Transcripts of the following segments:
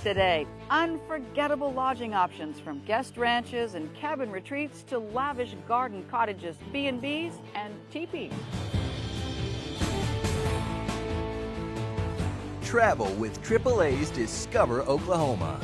Today, unforgettable lodging options from guest ranches and cabin retreats to lavish garden cottages, B&Bs, and teepees. Travel with AAA's Discover Oklahoma.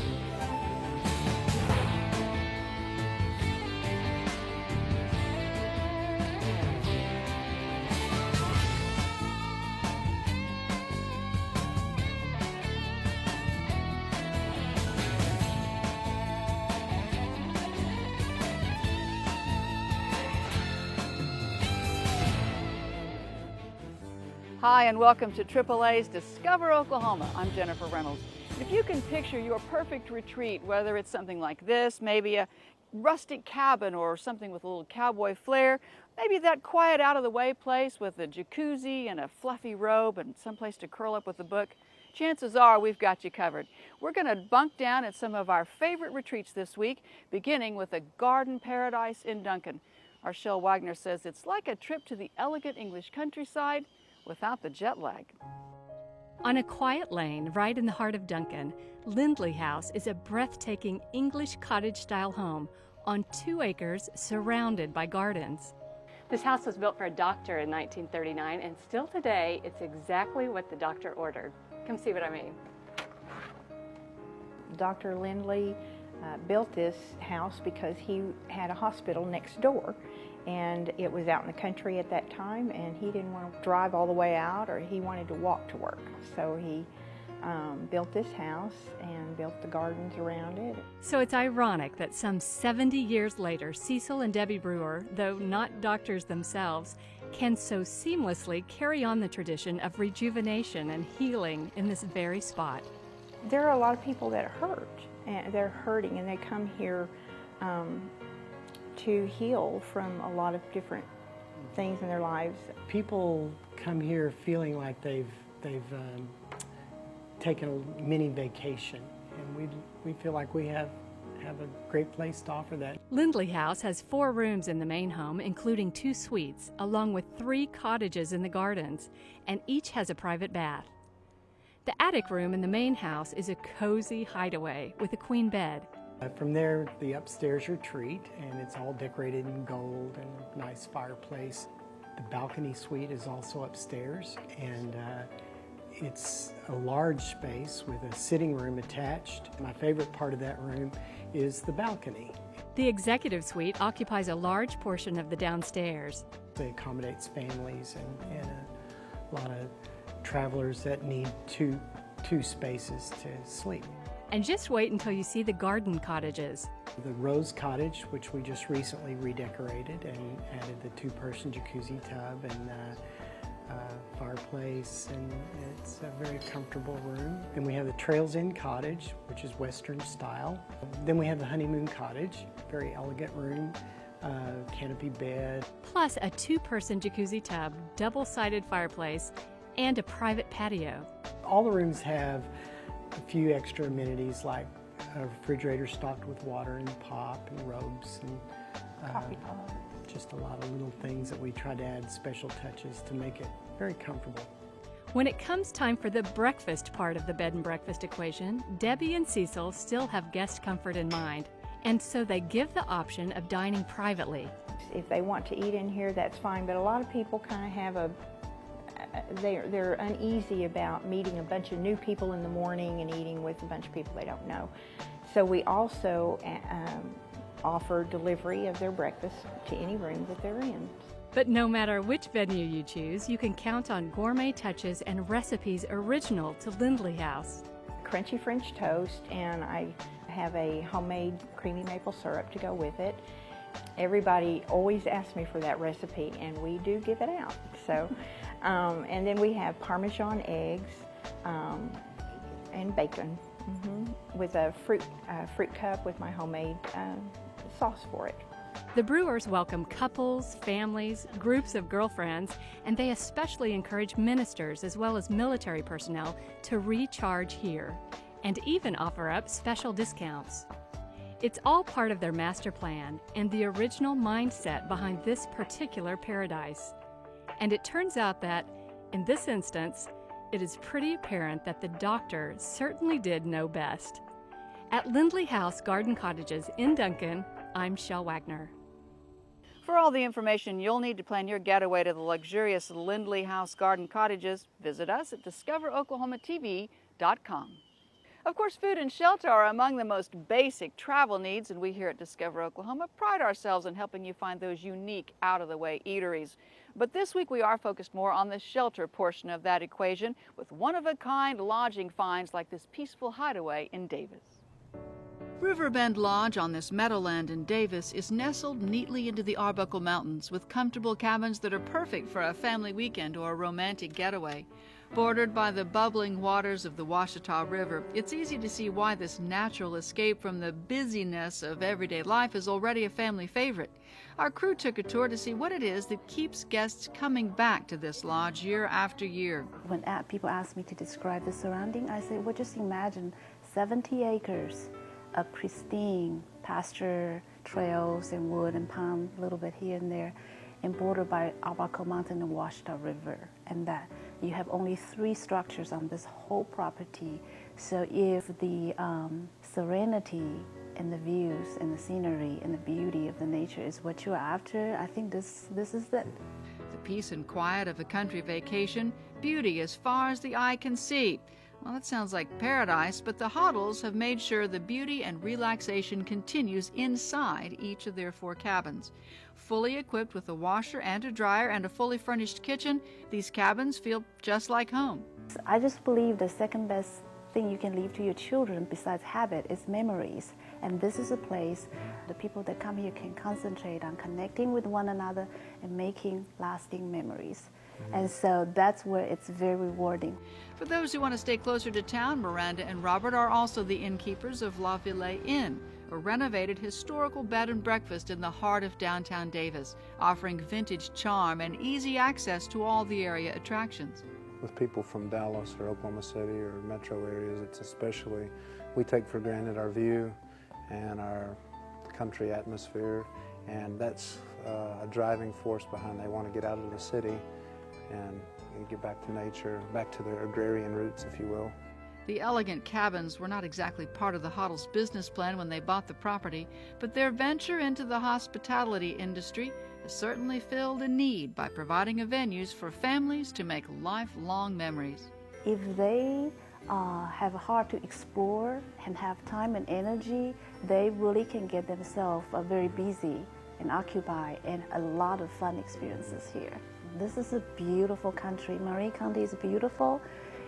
Hi, and welcome to AAA's Discover Oklahoma. I'm Jennifer Reynolds. If you can picture your perfect retreat, whether it's something like this, maybe a rustic cabin or something with a little cowboy flair, maybe that quiet out-of-the-way place with a jacuzzi and a fluffy robe and someplace to curl up with a book, chances are we've got you covered. We're going to bunk down at some of our favorite retreats this week, beginning with a garden paradise in Duncan. Our Shel Wagner says it's like a trip to the elegant English countryside without the jet lag. On a quiet lane right in the heart of Duncan, Lindley House is a breathtaking English cottage-style home on 2 acres surrounded by gardens. This house was built for a doctor in 1939, and still today, it's exactly what the doctor ordered. Come see what I mean. Dr. Lindley built this house because he had a hospital next door, and it was out in the country at that time, and he didn't want to drive all the way out, or he wanted to walk to work. So he built this house and built the gardens around it. So it's ironic that some 70 years later, Cecil and Debbie Brewer, though not doctors themselves, can so seamlessly carry on the tradition of rejuvenation and healing in this very spot. There are a lot of people that hurt, and they're hurting, and they come here to heal from a lot of different things in their lives. People come here feeling like they've taken a mini vacation, and we feel like we have a great place to offer that. Lindley House has 4 rooms in the main home, including 2 suites, along with 3 cottages in the gardens, and each has a private bath. The attic room in the main house is a cozy hideaway with a queen bed. From there, the upstairs retreat, and it's all decorated in gold and a nice fireplace. The balcony suite is also upstairs, and it's a large space with a sitting room attached. My favorite part of that room is the balcony. The executive suite occupies a large portion of the downstairs. It accommodates families and a lot of travelers that need two spaces to sleep. And just wait until you see the garden cottages. The Rose Cottage, which we just recently redecorated and added the 2-person jacuzzi tub and fireplace, and it's a very comfortable room. Then we have the Trails Inn Cottage, which is Western style. Then we have the Honeymoon Cottage, very elegant room, canopy bed. Plus a 2-person jacuzzi tub, double-sided fireplace, and a private patio. All the rooms have a few extra amenities like a refrigerator stocked with water and pop and robes and Coffee pot. Just a lot of little things that we try to add special touches to make it very comfortable. When it comes time for the breakfast part of the bed and breakfast equation, Debbie and Cecil still have guest comfort in mind, and so they give the option of dining privately. If they want to eat in here, that's fine, but a lot of people kind of have they're uneasy about meeting a bunch of new people in the morning and eating with a bunch of people they don't know. So we also offer delivery of their breakfast to any room that they're in. But no matter which venue you choose, you can count on gourmet touches and recipes original to Lindley House. Crunchy French toast, and I have a homemade creamy maple syrup to go with it. Everybody always asks me for that recipe, and we do give it out. So, and then we have Parmesan eggs and bacon with a fruit cup with my homemade sauce for it. The Brewers welcome couples, families, groups of girlfriends, and they especially encourage ministers as well as military personnel to recharge here, and even offer up special discounts. It's all part of their master plan and the original mindset behind this particular paradise. And it turns out that, in this instance, it is pretty apparent that the doctor certainly did know best. At Lindley House Garden Cottages in Duncan, I'm Shel Wagner. For all the information you'll need to plan your getaway to the luxurious Lindley House Garden Cottages, visit us at discoveroklahomatv.com. Of course, food and shelter are among the most basic travel needs, and we here at Discover Oklahoma pride ourselves in helping you find those unique, out-of-the-way eateries. But this week we are focused more on the shelter portion of that equation with one-of-a-kind lodging finds like this peaceful hideaway in Davis. Riverbend Lodge on this meadowland in Davis is nestled neatly into the Arbuckle Mountains with comfortable cabins that are perfect for a family weekend or a romantic getaway. Bordered by the bubbling waters of the Washita River, it's easy to see why this natural escape from the busyness of everyday life is already a family favorite. Our crew took a tour to see what it is that keeps guests coming back to this lodge year after year. When people ask me to describe the surrounding, I say, well, just imagine 70 acres of pristine pasture, trails and wood and palm, a little bit here and there, and bordered by Arbuckle Mountain and Washita River, and that you have only 3 structures on this whole property. So if the serenity and the views and the scenery and the beauty of the nature is what you're after, I think this is it. The peace and quiet of a country vacation, beauty as far as the eye can see. Well, that sounds like paradise, but the HOTTELs have made sure the beauty and relaxation continues inside each of their 4 cabins. Fully equipped with a washer and a dryer and a fully furnished kitchen, these cabins feel just like home. I just believe the second best thing you can leave to your children besides habit is memories. And this is a place the people that come here can concentrate on connecting with one another and making lasting memories. And so that's where it's very rewarding. For those who want to stay closer to town, Miranda and Robert are also the innkeepers of La Ville Inn, a renovated historical bed and breakfast in the heart of downtown Davis, offering vintage charm and easy access to all the area attractions. With people from Dallas or Oklahoma City or metro areas, it's especially, we take for granted our view and our country atmosphere, and that's a driving force behind they want to get out of the city and get back to nature, back to their agrarian roots, if you will. The elegant cabins were not exactly part of the HOTTEL's business plan when they bought the property, but their venture into the hospitality industry has certainly filled a need by providing a venues for families to make lifelong memories. If they have a heart to explore and have time and energy, they really can get themselves very busy and occupied and a lot of fun experiences here. This is a beautiful country. Marin County is beautiful,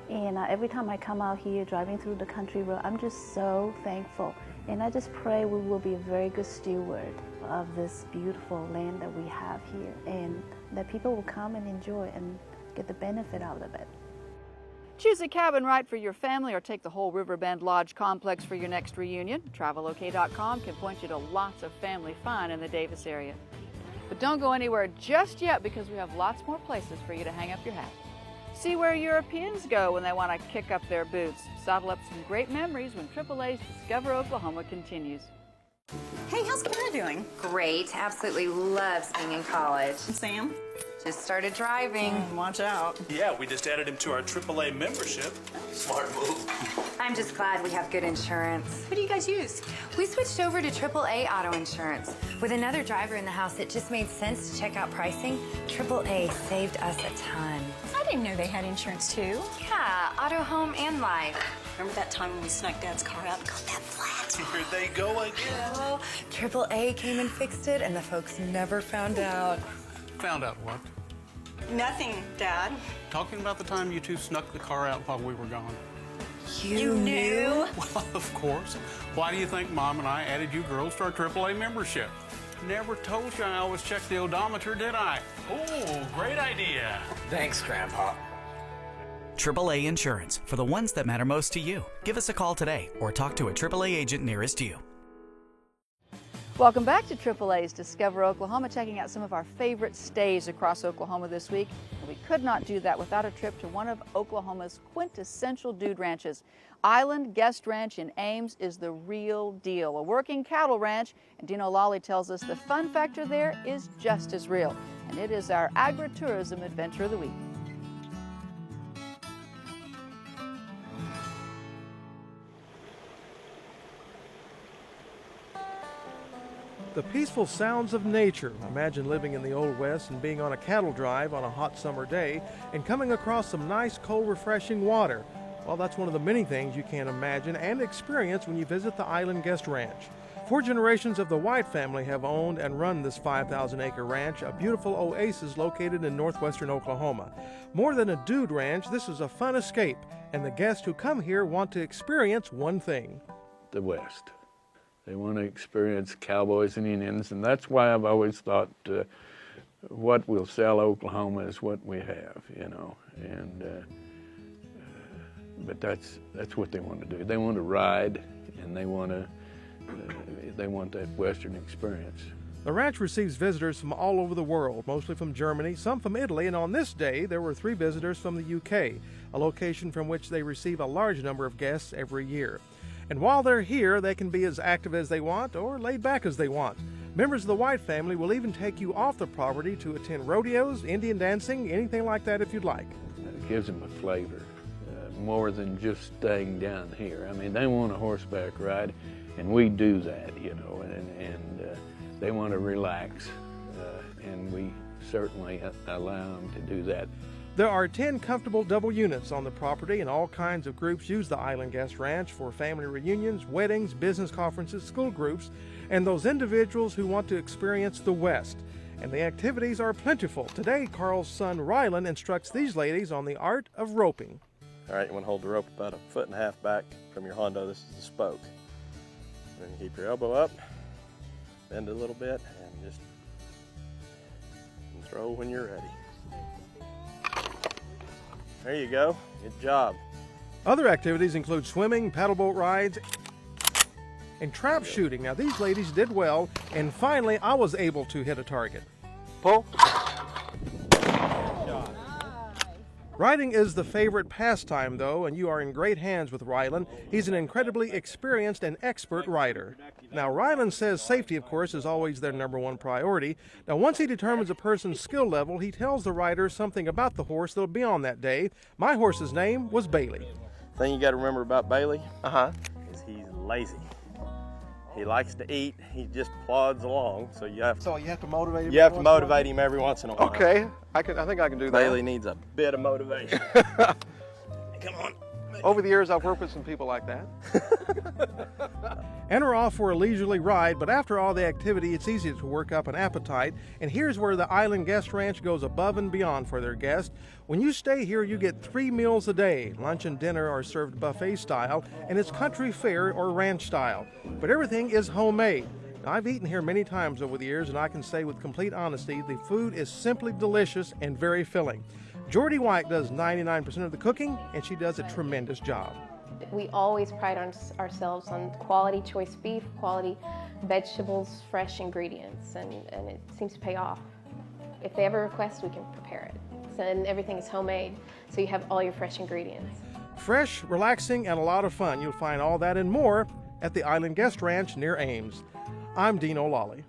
and every time I come out here driving through the country road, I'm just so thankful. And I just pray we will be a very good steward of this beautiful land that we have here, and that people will come and enjoy and get the benefit out of it. Choose a cabin right for your family or take the whole Riverbend Lodge complex for your next reunion. TravelOK.com can point you to lots of family fun in the Davis area. But don't go anywhere just yet because we have lots more places for you to hang up your hat. See where Europeans go when they want to kick up their boots. Saddle up some great memories when AAA's Discover Oklahoma continues. Hey, how's Kara doing? Great. Absolutely loves being in college. And Sam? Just started driving. Watch out. Yeah, we just added him to our AAA membership. Smart move. I'm just glad we have good insurance. What do you guys use? We switched over to AAA auto insurance. With another driver in the house, it just made sense to check out pricing. AAA saved us a ton. I didn't know they had insurance too. Yeah, auto, home, and life. Remember that time when we snuck Dad's car out and got that flat? Here they go again. Well, AAA came and fixed it, and the folks never found out. Found out what? Nothing, Dad. Talking about the time you two snuck the car out while we were gone. You knew? Well, of course. Why do you think Mom and I added you girls to our AAA membership? Never told you I always check the odometer, did I? Oh, great idea. Thanks, Grandpa. AAA Insurance, for the ones that matter most to you. Give us a call today or talk to a AAA agent nearest you. Welcome back to AAA's Discover Oklahoma, checking out some of our favorite stays across Oklahoma this week. And we could not do that without a trip to one of Oklahoma's quintessential dude ranches. Island Guest Ranch in Ames is the real deal, a working cattle ranch, and Dino Lawley tells us the fun factor there is just as real, and it is our agritourism adventure of the week. The peaceful sounds of nature. Imagine living in the Old West and being on a cattle drive on a hot summer day and coming across some nice, cold, refreshing water. Well, that's one of the many things you can imagine and experience when you visit the Island Guest Ranch. 4 generations of the White family have owned and run this 5,000-acre ranch, a beautiful oasis located in northwestern Oklahoma. More than a dude ranch, this is a fun escape, and the guests who come here want to experience one thing. The West. They want to experience cowboys and Indians, and that's why I've always thought what will sell Oklahoma is what we have, you know. And but that's what they want to do. They want to ride, and they want that Western experience. The ranch receives visitors from all over the world, mostly from Germany, some from Italy, and on this day there were 3 visitors from the UK, a location from which they receive a large number of guests every year. And while they're here, they can be as active as they want or laid back as they want. Members of the White family will even take you off the property to attend rodeos, Indian dancing, anything like that if you'd like. It gives them a flavor, more than just staying down here. I mean, they want a horseback ride, and we do that, you know, and they want to relax, and we certainly allow them to do that. There are 10 comfortable double units on the property, and all kinds of groups use the Island Guest Ranch for family reunions, weddings, business conferences, school groups, and those individuals who want to experience the West. And the activities are plentiful. Today, Carl's son RYLAN instructs these ladies on the art of roping. All right, you want to hold the rope about 1.5 feet back from your hondo. This is the spoke. Then you keep your elbow up, bend it a little bit, and just throw when you're ready. There you go. Good job. Other activities include swimming, paddleboat rides, and trap shooting. Now, these ladies did well, and finally, I was able to hit a target. Pull. Riding is the favorite pastime, though, and you are in great hands with RYLAN. He's an incredibly experienced and expert rider. Now, RYLAN says safety, of course, is always their #1 priority. Now, once he determines a person's skill level, he tells the rider something about the horse that'll be on that day. My horse's name was Bailey. Thing you got to remember about Bailey, is he's lazy. He likes to eat. He just plods along. So you have to motivate him. You have to motivate him every once in a while. Okay, I think I can do that. Bailey needs a bit of motivation. Come on. Over the years, I've worked with some people like that. And we're off for a leisurely ride, but after all the activity, it's easy to work up an appetite. And here's where the Island Guest Ranch goes above and beyond for their guests. When you stay here, you get 3 meals a day. Lunch and dinner are served buffet style, and it's country fare or ranch style. But everything is homemade. Now, I've eaten here many times over the years, and I can say with complete honesty, the food is simply delicious and very filling. JORDY White does 99% of the cooking, and she does a tremendous job. We always pride ourselves on quality choice beef, quality vegetables, fresh ingredients, and it seems to pay off. If they ever request, we can prepare it. And everything is homemade, so you have all your fresh ingredients. Fresh, relaxing, and a lot of fun. You'll find all that and more at the Island Guest Ranch near Ames. I'm Dean O'Lally.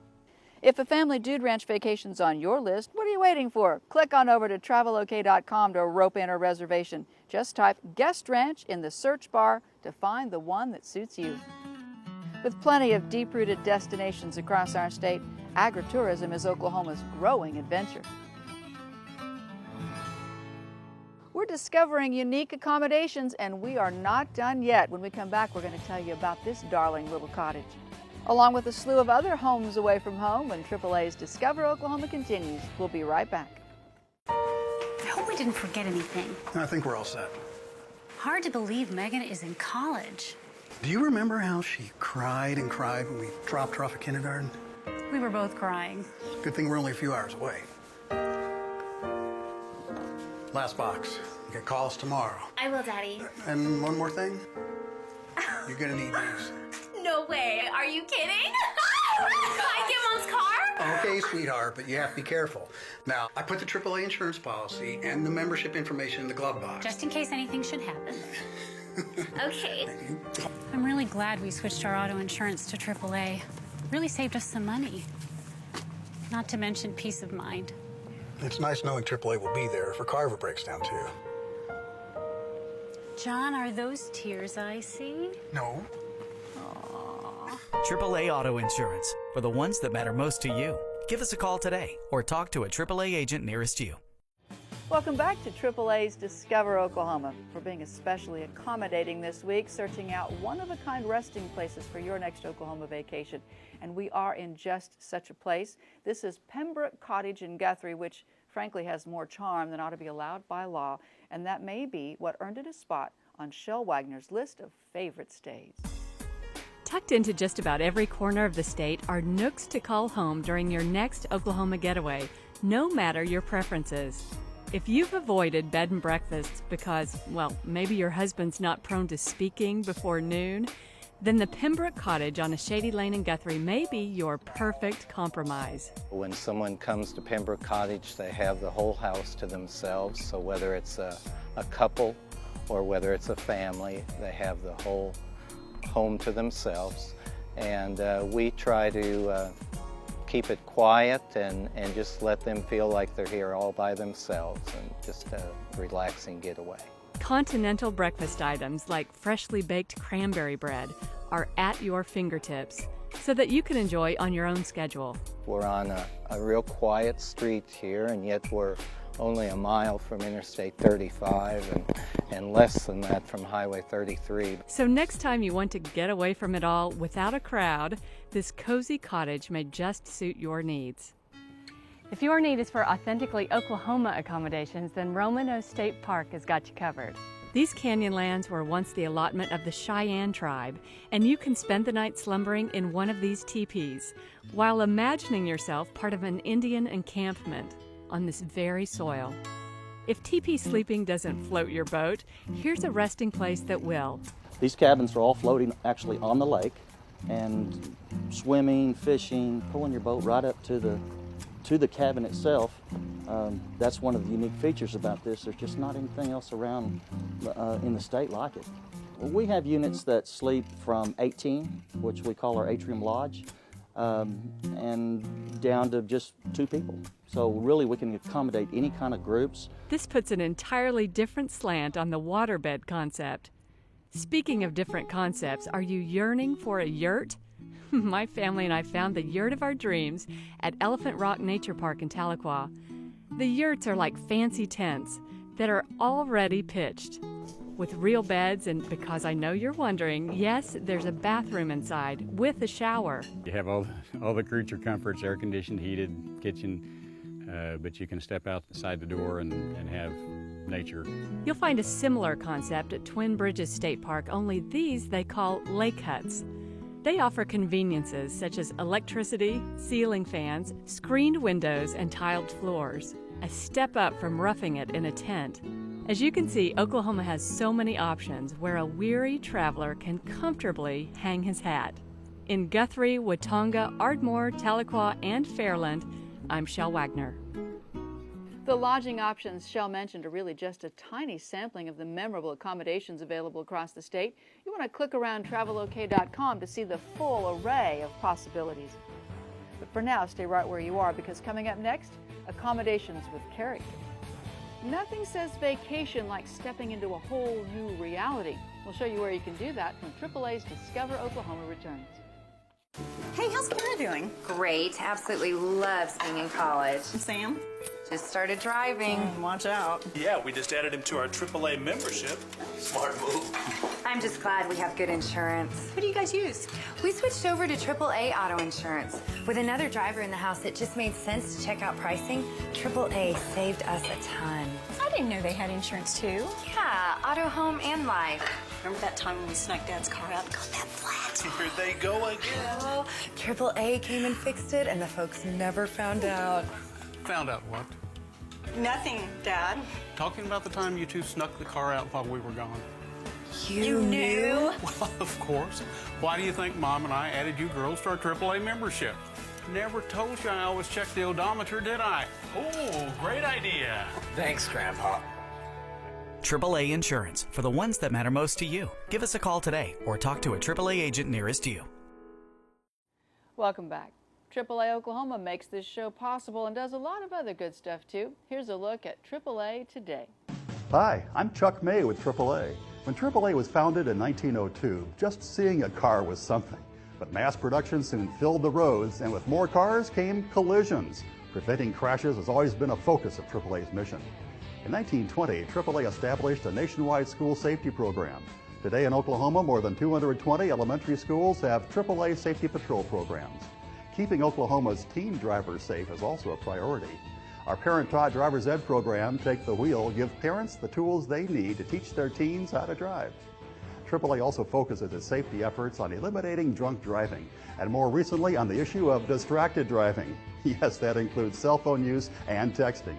If a family dude ranch vacation's on your list, what are you waiting for? Click on over to travelok.com to rope in a reservation. Just type Guest Ranch in the search bar to find the one that suits you. With plenty of deep-rooted destinations across our state, agritourism is Oklahoma's growing adventure. We're discovering unique accommodations, and we are not done yet. When we come back, we're going to tell you about this darling little cottage, along with a slew of other homes away from home when AAA's Discover Oklahoma continues. We'll be right back. I hope we didn't forget anything. I think we're all set. Hard to believe Megan is in college. Do you remember how she cried and cried when we dropped her off at kindergarten? We were both crying. Good thing we're only a few hours away. Last box. You can call us tomorrow. I will, Daddy. And one more thing. You're gonna need these. No way. Are you kidding? I get Mom's car? Okay, sweetheart, but you have to be careful. Now, I put the AAA insurance policy and the membership information in the glove box. Just in case anything should happen. Okay. I'm really glad we switched our auto insurance to AAA. Really saved us some money. Not to mention peace of mind. It's nice knowing AAA will be there if her car ever breaks down, too. John, are those tears I see? No. AAA Auto Insurance, for the ones that matter most to you. Give us a call today or talk to a AAA agent nearest you. Welcome back to AAA's Discover Oklahoma. We're being especially accommodating this week, searching out one-of-a-kind resting places for your next Oklahoma vacation. And we are in just such a place. This is Pembroke Cottage in Guthrie, which frankly has more charm than ought to be allowed by law. And that may be what earned it a spot on Shel Wagner's list of favorite stays. Tucked into just about every corner of the state are nooks to call home during your next Oklahoma getaway, no matter your preferences. If you've avoided bed and breakfasts because, well, maybe your husband's not prone to speaking before noon, then the Pembroke Cottage on a shady lane in Guthrie may be your perfect compromise. When someone comes to Pembroke Cottage, they have the whole house to themselves, so whether it's a couple or whether it's a family, they have the whole home to themselves. And we try to keep it quiet and just let them feel like they're here all by themselves and just a relaxing getaway. Continental breakfast items like freshly baked cranberry bread are at your fingertips so that you can enjoy on your own schedule. We're on a real quiet street here, and yet we're only a mile from Interstate 35 and less than that from Highway 33. So next time you want to get away from it all without a crowd, this cozy cottage may just suit your needs. If your need is for authentically Oklahoma accommodations, then Romano State Park has got you covered. These canyon lands were once the allotment of the Cheyenne tribe, and you can spend the night slumbering in one of these teepees while imagining yourself part of an Indian encampment on this very soil. If teepee sleeping doesn't float your boat, here's a resting place that will. These cabins are all floating actually on the lake, and swimming, fishing, pulling your boat right up to the cabin itself. That's one of the unique features about this. There's just not anything else around in the state like it. Well, we have units that sleep from 18, which we call our atrium lodge, and down to just 2 people. So really we can accommodate any kind of groups. This puts an entirely different slant on the waterbed concept. Speaking of different concepts, are you yearning for a yurt? My family and I found the yurt of our dreams at Elephant Rock Nature Park in Tahlequah. The yurts are like fancy tents that are already pitched with real beds, and because I know you're wondering, yes, there's a bathroom inside with a shower. You have all the creature comforts, air conditioned, heated kitchen, but you can step outside the door and have nature. You'll find a similar concept at Twin Bridges State Park, only these they call lake huts. They offer conveniences such as electricity, ceiling fans, screened windows, and tiled floors. A step up from roughing it in a tent. As you can see, Oklahoma has so many options where a weary traveler can comfortably hang his hat. In Guthrie, Watonga, Ardmore, Tahlequah, and Fairland, I'm Shel Wagner. The lodging options Shel mentioned are really just a tiny sampling of the memorable accommodations available across the state. You want to click around travelok.com to see the full array of possibilities. But for now, stay right where you are, because coming up next, accommodations with character. Nothing says vacation like stepping into a whole new reality. We'll show you where you can do that when AAA's Discover Oklahoma returns. Hey, how's Kara doing? Great. Absolutely loves being in college. Sam? Just started driving. Watch out. Yeah, we just added him to our AAA membership. Smart move. I'm just glad we have good insurance. Who do you guys use? We switched over to AAA Auto Insurance. With another driver in the house, it just made sense to check out pricing. AAA saved us a ton. I didn't know they had insurance too. Yeah, auto, home, and life. Remember that time when we snuck Dad's car out and got that flat? Here they go again. Well, AAA came and fixed it, and the folks never found out. Found out what? Nothing, Dad. Talking about the time you two snuck the car out while we were gone. You knew? Well, of course. Why do you think Mom and I added you girls to our AAA membership? Never told you I always check the odometer, did I? Oh, great idea. Thanks, Grandpa. AAA Insurance, for the ones that matter most to you. Give us a call today or talk to a AAA agent nearest you. Welcome back. AAA Oklahoma makes this show possible and does a lot of other good stuff too. Here's a look at AAA today. Hi, I'm Chuck May with AAA. When AAA was founded in 1902, just seeing a car was something. But mass production soon filled the roads, and with more cars came collisions. Preventing crashes has always been a focus of AAA's mission. In 1920, AAA established a nationwide school safety program. Today in Oklahoma, more than 220 elementary schools have AAA safety patrol programs. Keeping Oklahoma's teen drivers safe is also a priority. Our parent-taught driver's ed program, Take the Wheel, give parents the tools they need to teach their teens how to drive. AAA also focuses its safety efforts on eliminating drunk driving, and more recently on the issue of distracted driving. Yes, that includes cell phone use and texting.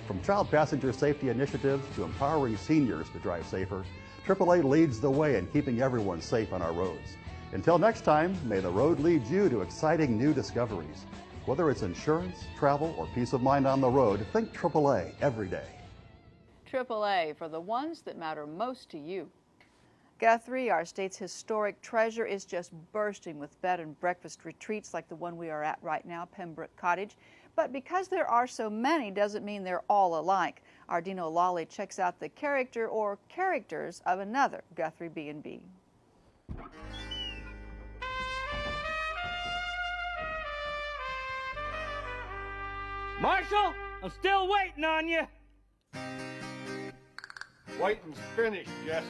From child passenger safety initiatives to empowering seniors to drive safer, AAA leads the way in keeping everyone safe on our roads. Until next time, may the road lead you to exciting new discoveries. Whether it's insurance, travel, or peace of mind on the road, think AAA every day. AAA, for the ones that matter most to you. Guthrie, our state's historic treasure, is just bursting with bed and breakfast retreats like the one we are at right now, Pembroke Cottage. But because there are so many doesn't mean they're all alike. Our Dino Lolly checks out the character or characters of another Guthrie B&B. Marshall, I'm still waiting on you. Waiting's finished, Jesse.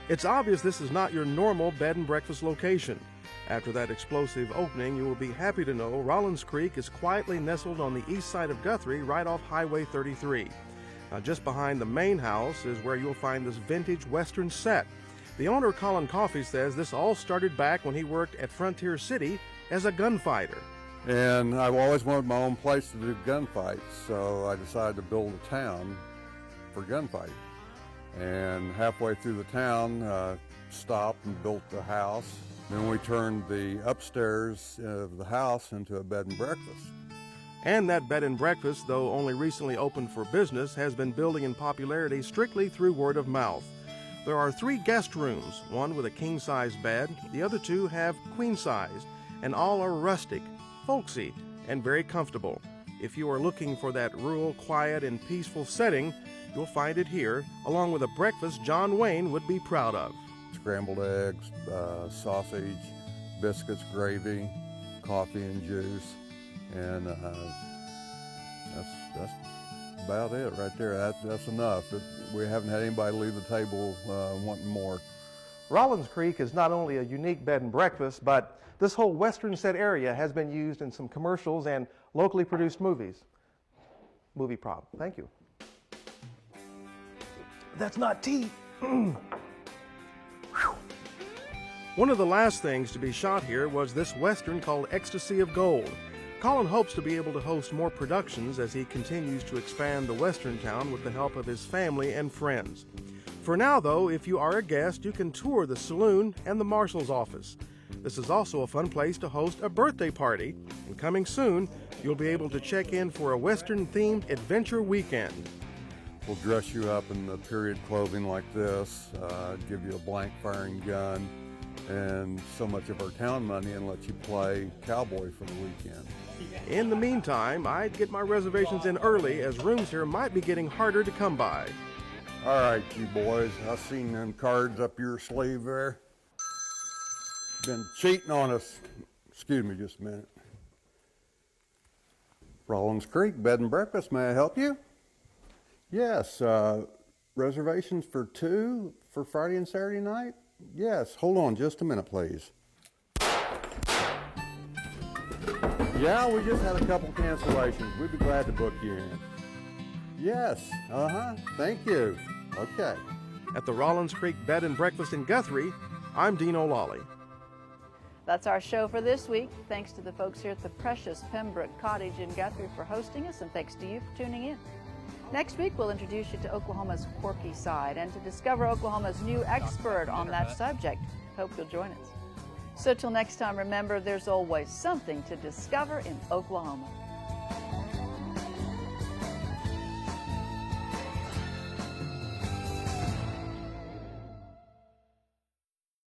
It's obvious this is not your normal bed and breakfast location. After that explosive opening, you will be happy to know Rollins Creek is quietly nestled on the east side of Guthrie, right off Highway 33. Now, just behind the main house is where you'll find this vintage Western set. The owner, Colin Coffey, says this all started back when he worked at Frontier City as a gunfighter. And I've always wanted my own place to do gunfights, so I decided to build a town for gunfighting. And halfway through the town, stopped and built the house. Then we turned the upstairs of the house into a bed and breakfast. And that bed and breakfast, though only recently opened for business, has been building in popularity strictly through word of mouth. There are 3 guest rooms, one with a king-size bed, the other 2 have queen-size, and all are rustic, folksy, and very comfortable. If you are looking for that rural, quiet, and peaceful setting, you'll find it here, along with a breakfast John Wayne would be proud of. Scrambled eggs, sausage, biscuits, gravy, coffee and juice, and that's about it right there. That's enough. We haven't had anybody leave the table wanting more. Rollins Creek is not only a unique bed and breakfast, but this whole western set area has been used in some commercials and locally produced movies. Movie prop. Thank you. That's not tea. One of the last things to be shot here was this western called Ecstasy of Gold. Colin hopes to be able to host more productions as he continues to expand the western town with the help of his family and friends. For now, though, if you are a guest, you can tour the saloon and the marshal's office. This is also a fun place to host a birthday party, and coming soon, you'll be able to check in for a western-themed adventure weekend. We'll dress you up in the period clothing like this, give you a blank firing gun, and so much of our town money, and let you play cowboy for the weekend. In the meantime, I'd get my reservations in early, as rooms here might be getting harder to come by. All right, you boys, I seen them cards up your sleeve there. Been cheating on us. Excuse me just a minute. Rollins Creek Bed and Breakfast, may I help you? Yes, reservations for 2 for Friday and Saturday night? Yes, hold on just a minute, please. Yeah, we just had a couple cancellations. We'd be glad to book you in. Yes, thank you. Okay. At the Rollins Creek Bed and Breakfast in Guthrie, I'm Dino Lolly. That's our show for this week. Thanks to the folks here at the precious Pembroke Cottage in Guthrie for hosting us, and thanks to you for tuning in. Next week, we'll introduce you to Oklahoma's quirky side and to discover Oklahoma's new expert on that subject. Hope you'll join us. So till next time, remember, there's always something to discover in Oklahoma.